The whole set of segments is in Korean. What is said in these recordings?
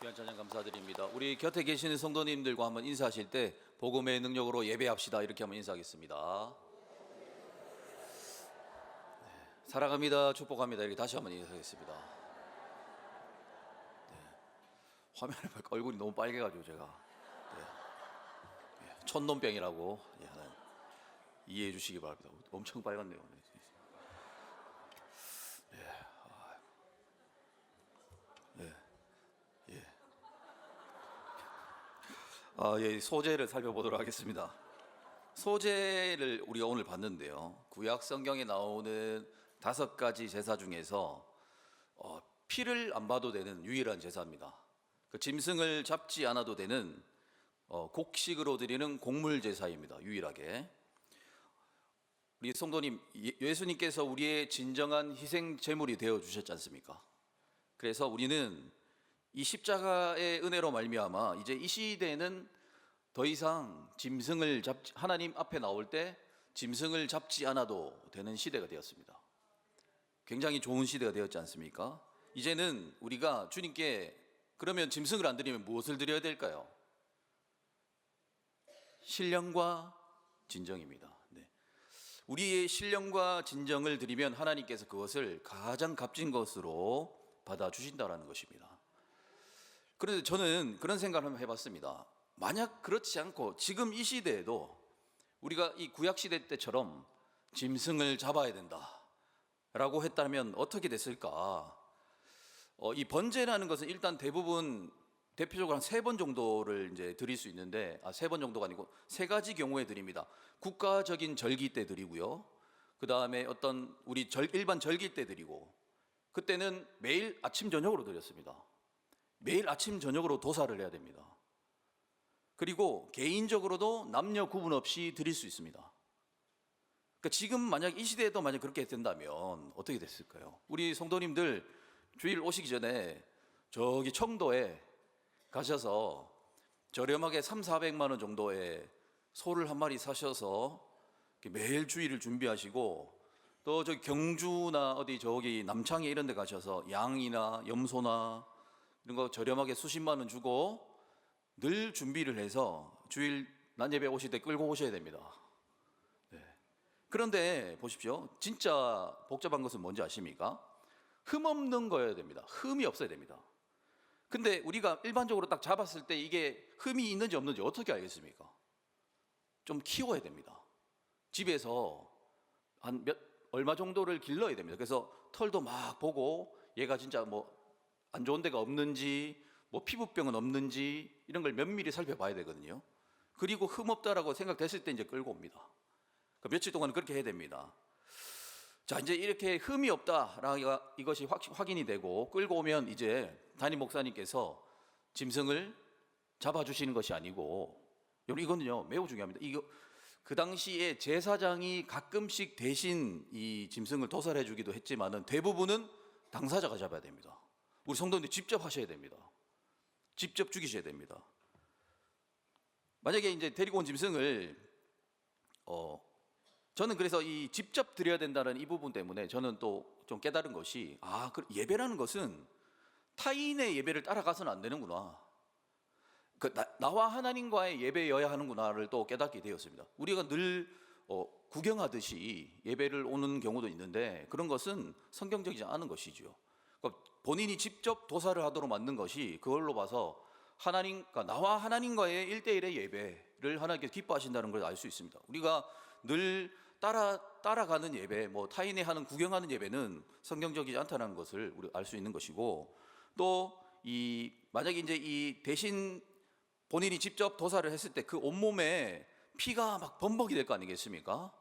귀한 찬양 감사드립니다. 우리 곁에 계시는 성도님들과 한번 인사하실 때 복음의 능력으로 예배합시다 이렇게 한번 인사하겠습니다. 사랑합니다, 축복합니다 이렇게 다시 한번 인사하겠습니다. 화면에 보니까 얼굴이 너무 빨개가지고 제가 촌놈병이라고 이해해 주시기 바랍니다. 엄청 빨갛네요. 소재를 살펴보도록 하겠습니다. 소재를 우리가 오늘 봤는데요, 구약 성경에 나오는 5가지 제사 중에서 피를 안 봐도 되는 유일한 제사입니다. 그 짐승을 잡지 않아도 되는 곡식으로 드리는 곡물 제사입니다. 유일하게. 우리 성도님, 예수님께서 우리의 진정한 희생 제물이 되어 주셨지 않습니까? 그래서 우리는 이 십자가의 은혜로 말미암아 이제 이 시대에는 더 이상 하나님 앞에 나올 때 짐승을 잡지 않아도 되는 시대가 되었습니다. 굉장히 좋은 시대가 되었지 않습니까? 이제는 우리가 주님께 그러면 짐승을 안 드리면 무엇을 드려야 될까요? 신령과 진정입니다. 우리의 신령과 진정을 드리면 하나님께서 그것을 가장 값진 것으로 받아주신다는 것입니다. 그런데 저는 그런 생각을 한번 해봤습니다. 만약 그렇지 않고 지금 이 시대에도 우리가 이 구약시대 때처럼 짐승을 잡아야 된다 라고 했다면 어떻게 됐을까? 이 번제라는 것은 일단 대표적으로 한 3번 정도를 이제 드릴 수 있는데, 3번 정도가 아니고 3가지 경우에 드립니다. 국가적인 절기 때 드리고요, 그 다음에 어떤 우리 일반 절기 때 드리고, 그때는 매일 아침 저녁으로 드렸습니다. 매일 아침 저녁으로 도사를 해야 됩니다. 그리고 개인적으로도 남녀 구분 없이 드릴 수 있습니다. 그러니까 지금 만약 이 시대에도 만약 그렇게 된다면 어떻게 됐을까요? 우리 성도님들 주일 오시기 전에 저기 청도에 가셔서 저렴하게 300~400만 원 정도의 소를 한 마리 사셔서 매일 주일을 준비하시고, 또 저기 경주나 어디 저기 남창에 이런 데 가셔서 양이나 염소나 이런 거 저렴하게 수십만 원 주고 늘 준비를 해서 주일 낮 예배 오실 때 끌고 오셔야 됩니다. 그런데 보십시오, 진짜 복잡한 것은 뭔지 아십니까? 흠 없는 거여야 됩니다. 흠이 없어야 됩니다. 근데 우리가 일반적으로 딱 잡았을 때 이게 흠이 있는지 없는지 어떻게 알겠습니까? 좀 키워야 됩니다. 집에서 얼마 정도를 길러야 됩니다. 그래서 털도 막 보고 얘가 진짜 뭐 안 좋은 데가 없는지, 뭐 피부병은 없는지 이런 걸 면밀히 살펴봐야 되거든요. 그리고 흠 없다라고 생각됐을 때 이제 끌고 옵니다. 며칠 동안은 그렇게 해야 됩니다. 자, 이제 이렇게 흠이 없다라고 이것이 확인이 되고 끌고 오면 이제 담임 목사님께서 짐승을 잡아주시는 것이 아니고, 여러분 이거는요 매우 중요합니다. 그 당시에 제사장이 가끔씩 대신 이 짐승을 도살해 주기도 했지만은 대부분은 당사자가 잡아야 됩니다. 우리 성도님들 직접 하셔야 됩니다. 직접 죽이셔야 됩니다. 만약에 이제 데리고 온 짐승을 저는 그래서 이 직접 드려야 된다는 이 부분 때문에 저는 또 좀 깨달은 것이, 예배라는 것은 타인의 예배를 따라가서는 안 되는구나. 나와 하나님과의 예배여야 하는구나를 또 깨닫게 되었습니다. 우리가 늘 구경하듯이 예배를 오는 경우도 있는데 그런 것은 성경적이지 않은 것이죠. 그러니까 본인이 직접 도사를 하도록 만든 것이, 그걸로 봐서 나와 하나님과의 1대1의 예배를 하나님께서 기뻐하신다는 걸 알 수 있습니다. 우리가 늘 따라가는 예배, 뭐 타인의 하는 구경하는 예배는 성경적이지 않다는 것을 우리 알 수 있는 것이고, 또 만약에 이제 이 대신 본인이 직접 도사를 했을 때 그 온몸에 피가 막 범벅이 될 거 아니겠습니까?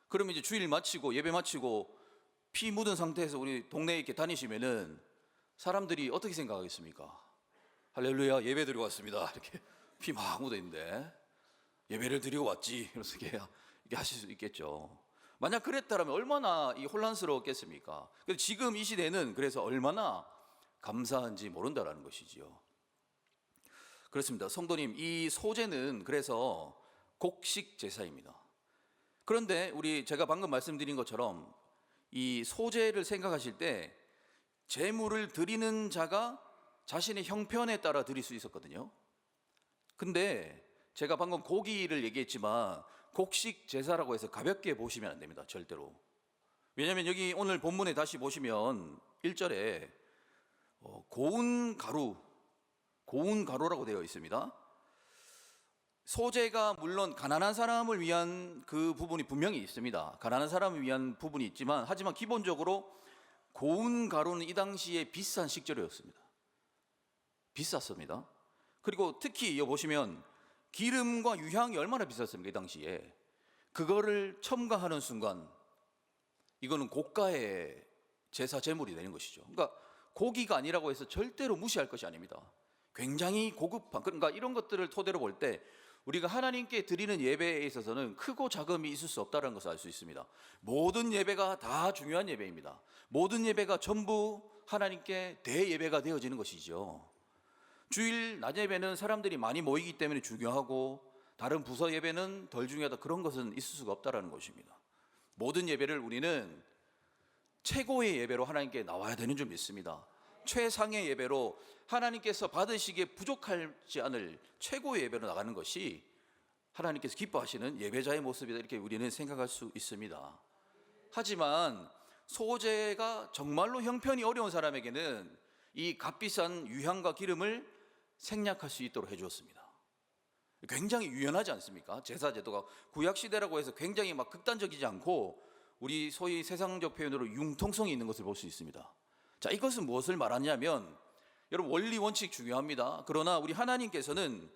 그러면 이제 주일 마치고 예배 마치고 피 묻은 상태에서 우리 동네에 이렇게 다니시면은 사람들이 어떻게 생각하겠습니까? 할렐루야, 예배 드리고 왔습니다. 이렇게 피 막 묻어 있는데 예배를 드리고 왔지, 이러면서 이렇게 하실 수 있겠죠. 만약 그랬다면 얼마나 혼란스러웠겠습니까? 그래서 지금 이 시대는 그래서 얼마나 감사한지 모른다라는 것이지요. 그렇습니다. 성도님, 이 소제는 그래서 곡식 제사입니다. 그런데 제가 방금 말씀드린 것처럼 이 소제를 생각하실 때 제물을 드리는 자가 자신의 형편에 따라 드릴 수 있었거든요. 근데 제가 방금 고기를 얘기했지만 곡식 제사라고 해서 가볍게 보시면 안 됩니다. 절대로. 왜냐하면 여기 오늘 본문에 다시 보시면 1절에 고운 가루라고 되어 있습니다. 소재가 물론 가난한 사람을 위한 그 부분이 분명히 있습니다. 가난한 사람을 위한 부분이 있지만, 하지만 기본적으로 고운 가루는 이 당시에 비싼 식재료였습니다. 비쌌습니다. 그리고 특히 여기 보시면 기름과 유향이 얼마나 비쌌습니까? 이 당시에. 그거를 첨가하는 순간 이거는 고가의 제사 제물이 되는 것이죠. 그러니까 고기가 아니라고 해서 절대로 무시할 것이 아닙니다. 굉장히 고급한, 그러니까 이런 것들을 토대로 볼 때 우리가 하나님께 드리는 예배에 있어서는 크고 작음이 있을 수 없다는 것을 알 수 있습니다. 모든 예배가 다 중요한 예배입니다. 모든 예배가 전부 하나님께 대예배가 되어지는 것이죠. 주일 낮 예배는 사람들이 많이 모이기 때문에 중요하고 다른 부서 예배는 덜 중요하다, 그런 것은 있을 수가 없다는 것입니다. 모든 예배를 우리는 최고의 예배로 하나님께 나와야 되는 줄 믿습니다. 최상의 예배로 하나님께서 받으시기에 부족하지 않을 최고의 예배로 나가는 것이 하나님께서 기뻐하시는 예배자의 모습이다, 이렇게 우리는 생각할 수 있습니다. 하지만 소재가 정말로 형편이 어려운 사람에게는 이 값비싼 유향과 기름을 생략할 수 있도록 해주었습니다. 굉장히 유연하지 않습니까? 제사제도가 구약시대라고 해서 굉장히 막 극단적이지 않고 우리 소위 세상적 표현으로 융통성이 있는 것을 볼 수 있습니다. 자, 이것은 무엇을 말하냐면, 여러분, 원리 원칙 중요합니다. 그러나 우리 하나님께서는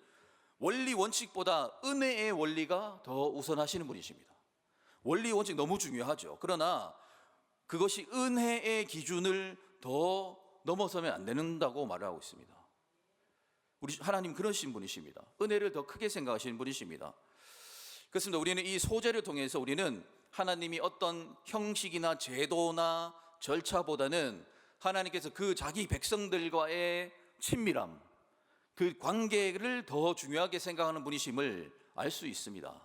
원리 원칙보다 은혜의 원리가 더 우선하시는 분이십니다. 원리 원칙 너무 중요하죠. 그러나 그것이 은혜의 기준을 더 넘어서면 안 된다고 말하고 있습니다. 우리 하나님 그러신 분이십니다. 은혜를 더 크게 생각하시는 분이십니다. 그렇습니다. 우리는 이 소재를 통해서 우리는 하나님이 어떤 형식이나 제도나 절차보다는 하나님께서 그 자기 백성들과의 친밀함, 그 관계를 더 중요하게 생각하는 분이심을 알 수 있습니다.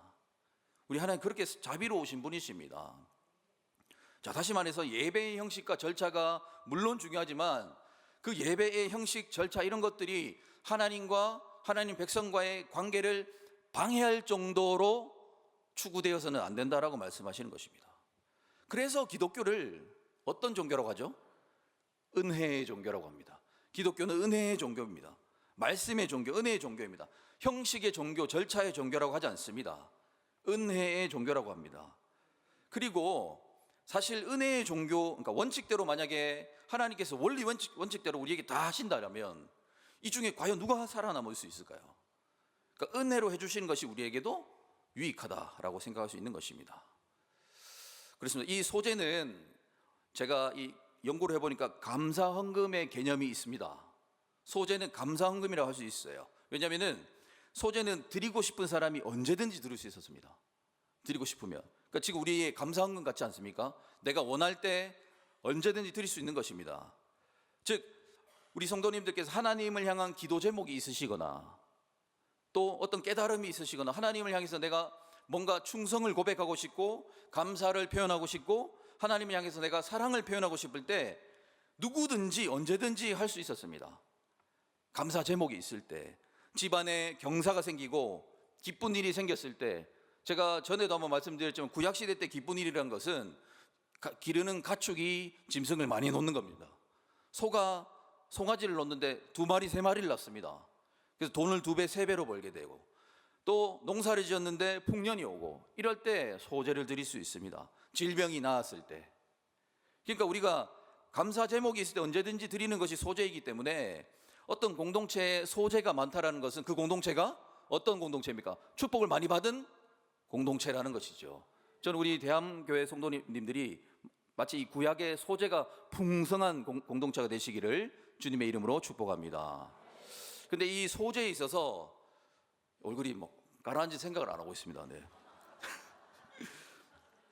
우리 하나님 그렇게 자비로우신 분이십니다. 자, 다시 말해서 예배의 형식과 절차가 물론 중요하지만 그 예배의 형식, 절차, 이런 것들이 하나님과 하나님 백성과의 관계를 방해할 정도로 추구되어서는 안 된다라고 말씀하시는 것입니다. 그래서 기독교를 어떤 종교라고 하죠? 은혜의 종교라고 합니다. 기독교는 은혜의 종교입니다. 말씀의 종교, 은혜의 종교입니다. 형식의 종교, 절차의 종교라고 하지 않습니다. 은혜의 종교라고 합니다. 그리고 사실 은혜의 종교, 그러니까 원칙대로 만약에 하나님께서 원리 원칙대로 우리에게 다 하신다면 이 중에 과연 누가 살아남을 수 있을까요? 그러니까 은혜로 해주시는 것이 우리에게도 유익하다라고 생각할 수 있는 것입니다. 그렇습니다. 이 소재는 제가 이 연구를 해보니까 감사헌금의 개념이 있습니다. 소재는 감사헌금이라고 할 수 있어요. 왜냐하면 소재는 드리고 싶은 사람이 언제든지 드릴 수 있었습니다. 드리고 싶으면. 그러니까 지금 우리의 감사헌금 같지 않습니까? 내가 원할 때 언제든지 드릴 수 있는 것입니다. 즉 우리 성도님들께서 하나님을 향한 기도 제목이 있으시거나 또 어떤 깨달음이 있으시거나 하나님을 향해서 내가 뭔가 충성을 고백하고 싶고 감사를 표현하고 싶고 하나님을 향해서 내가 사랑을 표현하고 싶을 때 누구든지 언제든지 할 수 있었습니다. 감사 제목이 있을 때, 집안에 경사가 생기고 기쁜 일이 생겼을 때, 제가 전에도 한번 말씀드렸지만 구약시대 때 기쁜 일이라는 것은 기르는 가축이 짐승을 많이 놓는 겁니다. 소가 송아지를 놓는데 2마리 3마리를 낳습니다. 그래서 돈을 2배 3배로 벌게 되고, 또 농사를 지었는데 풍년이 오고, 이럴 때 소재를 드릴 수 있습니다. 질병이 나았을 때. 그러니까 우리가 감사 제목이 있을 때 언제든지 드리는 것이 소재이기 때문에 어떤 공동체에 소재가 많다라는 것은 그 공동체가 어떤 공동체입니까? 축복을 많이 받은 공동체라는 것이죠. 저는 우리 대함교회 성도님들이 마치 이 구약의 소재가 풍성한 공동체가 되시기를 주님의 이름으로 축복합니다. 근데 이 소재에 있어서 얼굴이 뭐 가라앉은 생각을 안 하고 있습니다. 네.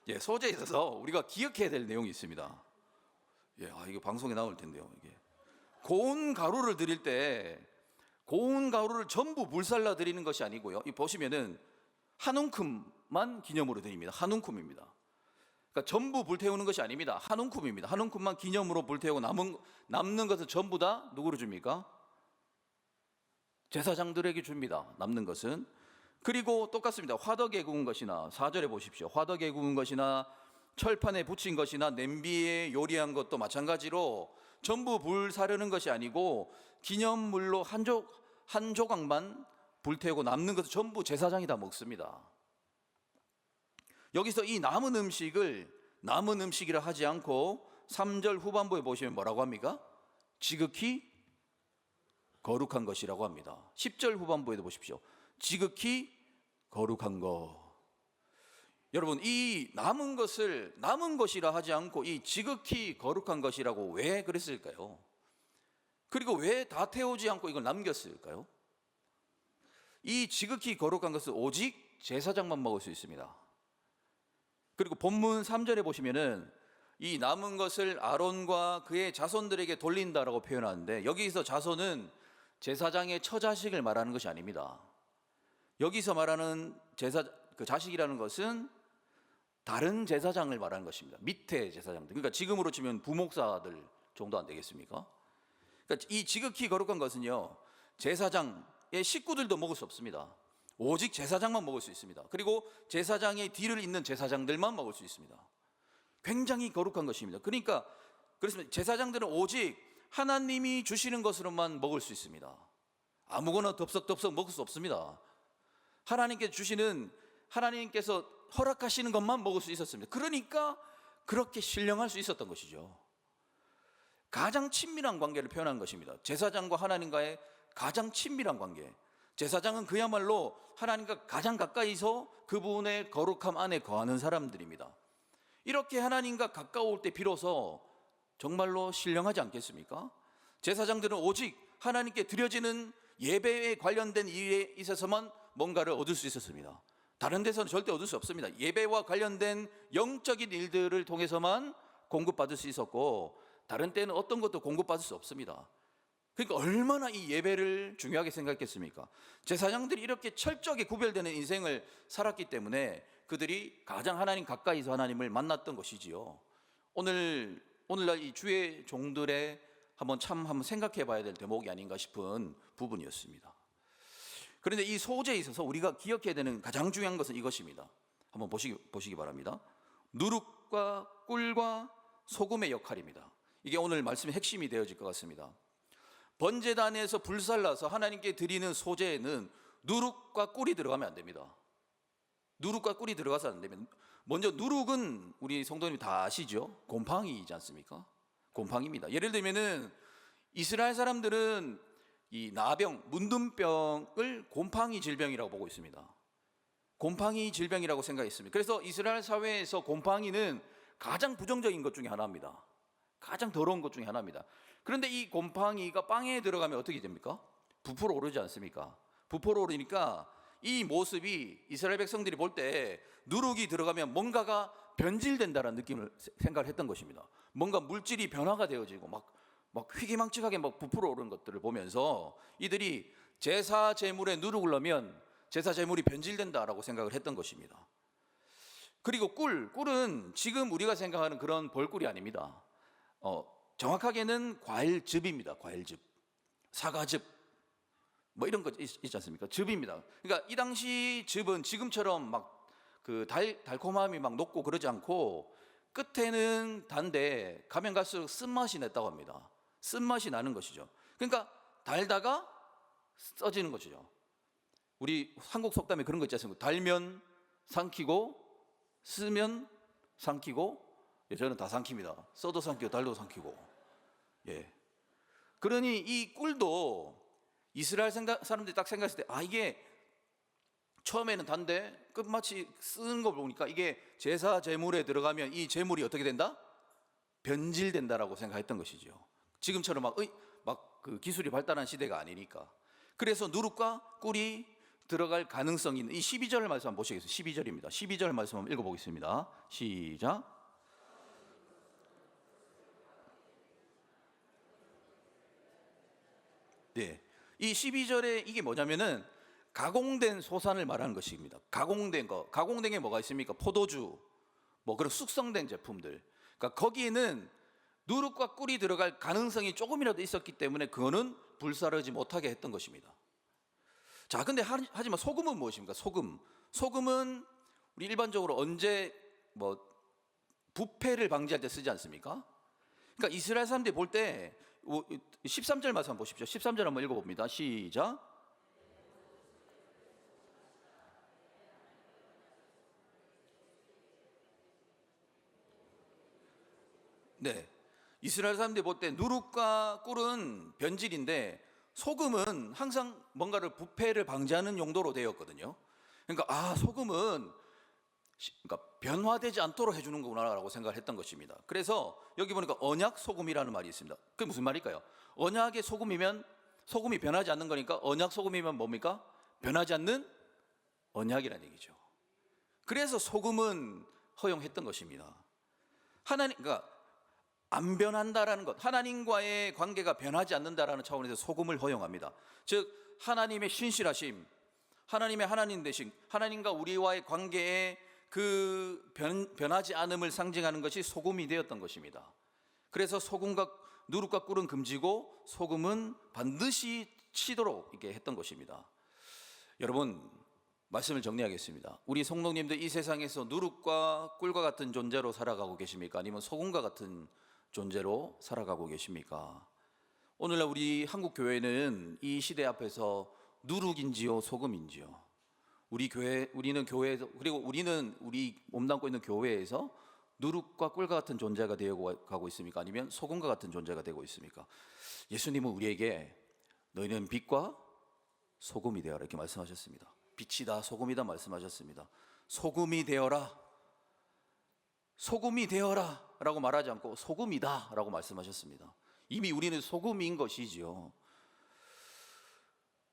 예, 소재에 있어서 우리가 기억해야 될 내용이 있습니다. 예, 이게 방송에 나올 텐데요. 이게 고운 가루를 드릴 때 고운 가루를 전부 불살라 드리는 것이 아니고요. 이 보시면은 한 움큼만 기념으로 드립니다. 한 움큼입니다. 그러니까 전부 불태우는 것이 아닙니다. 한 움큼입니다. 한 움큼만 기념으로 불태우고 남는 것은 전부 다 누구로 줍니까? 제사장들에게 줍니다. 남는 것은. 그리고 똑같습니다. 화덕에 구운 것이나 4절에 보십시오. 화덕에 구운 것이나 철판에 붙인 것이나 냄비에 요리한 것도 마찬가지로 전부 불 사르는 것이 아니고 기념물로 한 조각만 불태우고 남는 것은 전부 제사장이 다 먹습니다. 여기서 이 남은 음식이라 하지 않고 3절 후반부에 보시면 뭐라고 합니까? 지극히 거룩한 것이라고 합니다. 10절 후반부에도 보십시오. 지극히 거룩한 것. 여러분, 이 남은 것을 남은 것이라 하지 않고 이 지극히 거룩한 것이라고 왜 그랬을까요? 그리고 왜 다 태우지 않고 이걸 남겼을까요? 이 지극히 거룩한 것은 오직 제사장만 먹을 수 있습니다. 그리고 본문 3절에 보시면은 이 남은 것을 아론과 그의 자손들에게 돌린다라고 표현하는데, 여기서 자손은 제사장의 처자식을 말하는 것이 아닙니다. 여기서 말하는 자식이라는 것은 다른 제사장을 말하는 것입니다. 밑에 제사장들. 그러니까 지금으로 치면 부목사들 정도 안 되겠습니까? 그러니까 이 지극히 거룩한 것은요, 제사장의 식구들도 먹을 수 없습니다. 오직 제사장만 먹을 수 있습니다. 그리고 제사장의 뒤를 잇는 제사장들만 먹을 수 있습니다. 굉장히 거룩한 것입니다. 그러니까 그렇습니다. 제사장들은 오직 하나님이 주시는 것으로만 먹을 수 있습니다. 아무거나 덥석덥석 먹을 수 없습니다. 하나님께서 허락하시는 것만 먹을 수 있었습니다. 그러니까 그렇게 신령할 수 있었던 것이죠. 가장 친밀한 관계를 표현한 것입니다. 제사장과 하나님과의 가장 친밀한 관계. 제사장은 그야말로 하나님과 가장 가까이서 그분의 거룩함 안에 거하는 사람들입니다. 이렇게 하나님과 가까울 때 비로소 정말로 신령하지 않겠습니까? 제사장들은 오직 하나님께 드려지는 예배에 관련된 일에 있어서만 뭔가를 얻을 수 있었습니다. 다른 데서는 절대 얻을 수 없습니다. 예배와 관련된 영적인 일들을 통해서만 공급받을 수 있었고, 다른 때는 어떤 것도 공급받을 수 없습니다. 그러니까 얼마나 이 예배를 중요하게 생각했습니까? 제사장들이 이렇게 철저하게 구별되는 인생을 살았기 때문에 그들이 가장 하나님 가까이서 하나님을 만났던 것이지요. 오늘날 이 주의 종들의 한번 생각해 봐야 될 대목이 아닌가 싶은 부분이었습니다. 그런데 이 소재에 있어서 우리가 기억해야 되는 가장 중요한 것은 이것입니다. 한번 보시기 바랍니다. 누룩과 꿀과 소금의 역할입니다. 이게 오늘 말씀의 핵심이 되어질 것 같습니다. 번제단에서 불살라서 하나님께 드리는 소재에는 누룩과 꿀이 들어가면 안 됩니다. 누룩과 꿀이 들어가서 안 됩니다. 먼저 누룩은 우리 성도님이 다 아시죠? 곰팡이이지 않습니까? 곰팡이입니다. 예를 들면은 이스라엘 사람들은 이 나병, 문둥병을 곰팡이 질병이라고 보고 있습니다. 곰팡이 질병이라고 생각했습니다. 그래서 이스라엘 사회에서 곰팡이는 가장 부정적인 것 중에 하나입니다. 가장 더러운 것 중에 하나입니다. 그런데 이 곰팡이가 빵에 들어가면 어떻게 됩니까? 부풀어 오르지 않습니까? 부풀어 오르니까 이 모습이 이스라엘 백성들이 볼 때 누룩이 들어가면 뭔가가 변질된다는 느낌을 생각을 했던 것입니다. 뭔가 물질이 변화가 되어지고 막 휘기망측하게 막 부풀어 오르는 것들을 보면서 이들이 제사 제물에 누룩을 넣으면 제사 제물이 변질된다라고 생각을 했던 것입니다. 그리고 꿀은 지금 우리가 생각하는 그런 벌꿀이 아닙니다. 정확하게는 과일즙입니다. 과일즙, 사과즙, 뭐 이런 거 있지 않습니까? 즙입니다. 그러니까 이 당시 즙은 지금처럼 막 그 달콤함이 막 높고 그러지 않고 끝에는 단데 가면 갈수록 쓴맛이 냈다고 합니다. 쓴맛이 나는 것이죠. 그러니까 달다가 써지는 것이죠. 우리 한국 속담에 그런 거 있지 않습니까? 달면 삼키고 쓰면 삼키고, 저는 다 삼킵니다. 써도 삼키고 달도 삼키고. 예. 그러니 이 꿀도 이스라엘 사람들이 딱 생각했을 때, 이게 처음에는 단데 끝마치 쓰는 걸 보니까 이게 제사 제물에 들어가면 이 제물이 어떻게 된다? 변질된다라고 생각했던 것이죠. 지금처럼 그 기술이 발달한 시대가 아니니까. 그래서 누룩과 꿀이 들어갈 가능성이 있는 이 12절 말씀 한번 보시겠어요? 12절입니다. 12절 말씀 한번 읽어보겠습니다. 시작. 네, 이 12절에 이게 뭐냐면은 가공된 소산을 말하는 것입니다. 가공된 게 뭐가 있습니까? 포도주, 뭐 그런 숙성된 제품들. 그러니까 거기에는 누룩과 꿀이 들어갈 가능성이 조금이라도 있었기 때문에 그거는 불사르지 못하게 했던 것입니다. 자, 근데 하지만 소금은 무엇입니까? 소금은 우리 일반적으로 언제 뭐 부패를 방지할 때 쓰지 않습니까? 그러니까 이스라엘 사람들이 볼 때 13절 말씀 한번 보십시오. 13절 한번 읽어봅니다. 시작. 네, 이스라엘 사람들이 볼 때 누룩과 꿀은 변질인데 소금은 항상 뭔가를 부패를 방지하는 용도로 되었거든요. 그러니까 소금은 그러니까 변화되지 않도록 해주는 거구나라고 생각을 했던 것입니다. 그래서 여기 보니까 언약 소금이라는 말이 있습니다. 그게 무슨 말일까요? 언약의 소금이면 소금이 변하지 않는 거니까 언약 소금이면 뭡니까? 변하지 않는 언약이라는 얘기죠. 그래서 소금은 허용했던 것입니다. 그러니까 안 변한다라는 것, 하나님과의 관계가 변하지 않는다라는 차원에서 소금을 허용합니다. 즉 하나님의 신실하심, 하나님의 하나님 되심, 하나님과 우리와의 관계에 그 변하지 않음을 상징하는 것이 소금이 되었던 것입니다. 그래서 소금과 누룩과 꿀은 금지고 소금은 반드시 치도록 이렇게 했던 것입니다. 여러분, 말씀을 정리하겠습니다. 우리 성도님들 이 세상에서 누룩과 꿀과 같은 존재로 살아가고 계십니까? 아니면 소금과 같은 존재로 살아가고 계십니까? 오늘날 우리 한국 교회는 이 시대 앞에서 누룩인지요, 소금인지요? 우리는 교회에서, 그리고 우리 몸담고 있는 교회에서 누룩과 꿀과 같은 존재가 되어 가고 있습니까? 아니면 소금과 같은 존재가 되고 있습니까? 예수님은 우리에게 너희는 빛과 소금이 되어라 이렇게 말씀하셨습니다. 빛이다, 소금이다 말씀하셨습니다. 소금이 되어라, 소금이 되어라 라고 말하지 않고 소금이다 라고 말씀하셨습니다. 이미 우리는 소금인 것이지요.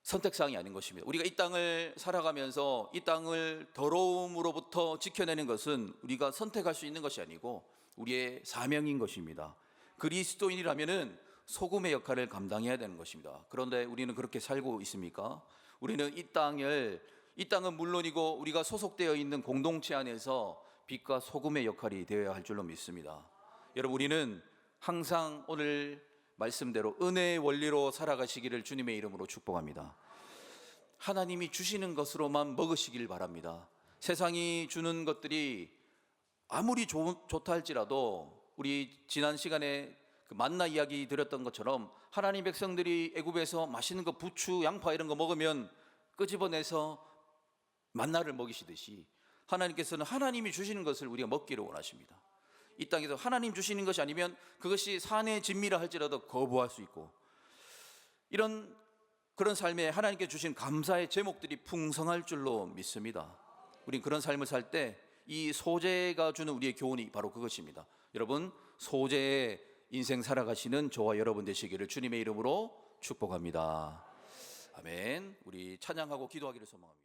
선택사항이 아닌 것입니다. 우리가 이 땅을 살아가면서 이 땅을 더러움으로부터 지켜내는 것은 우리가 선택할 수 있는 것이 아니고 우리의 사명인 것입니다. 그리스도인이라면은 소금의 역할을 감당해야 되는 것입니다. 그런데 우리는 그렇게 살고 있습니까? 우리는 이 땅은 물론이고 우리가 소속되어 있는 공동체 안에서 빛과 소금의 역할이 되어야 할 줄로 믿습니다. 여러분, 우리는 항상 오늘 말씀대로 은혜의 원리로 살아가시기를 주님의 이름으로 축복합니다. 하나님이 주시는 것으로만 먹으시길 바랍니다. 세상이 주는 것들이 아무리 좋다 할지라도 우리 지난 시간에 그 만나 이야기 드렸던 것처럼 하나님 백성들이 애굽에서 맛있는 거 부추, 양파 이런 거 먹으면 끄집어내서 만나를 먹이시듯이 하나님께서는 하나님이 주시는 것을 우리가 먹기를 원하십니다. 이 땅에서 하나님 주시는 것이 아니면 그것이 산의 진미라 할지라도 거부할 수 있고, 그런 삶에 하나님께 주신 감사의 제목들이 풍성할 줄로 믿습니다. 우린 그런 삶을 살 때 이 소재가 주는 우리의 교훈이 바로 그것입니다. 여러분, 소재의 인생 살아가시는 저와 여러분 되시기를 주님의 이름으로 축복합니다. 아멘. 우리 찬양하고 기도하기를 소망합니다.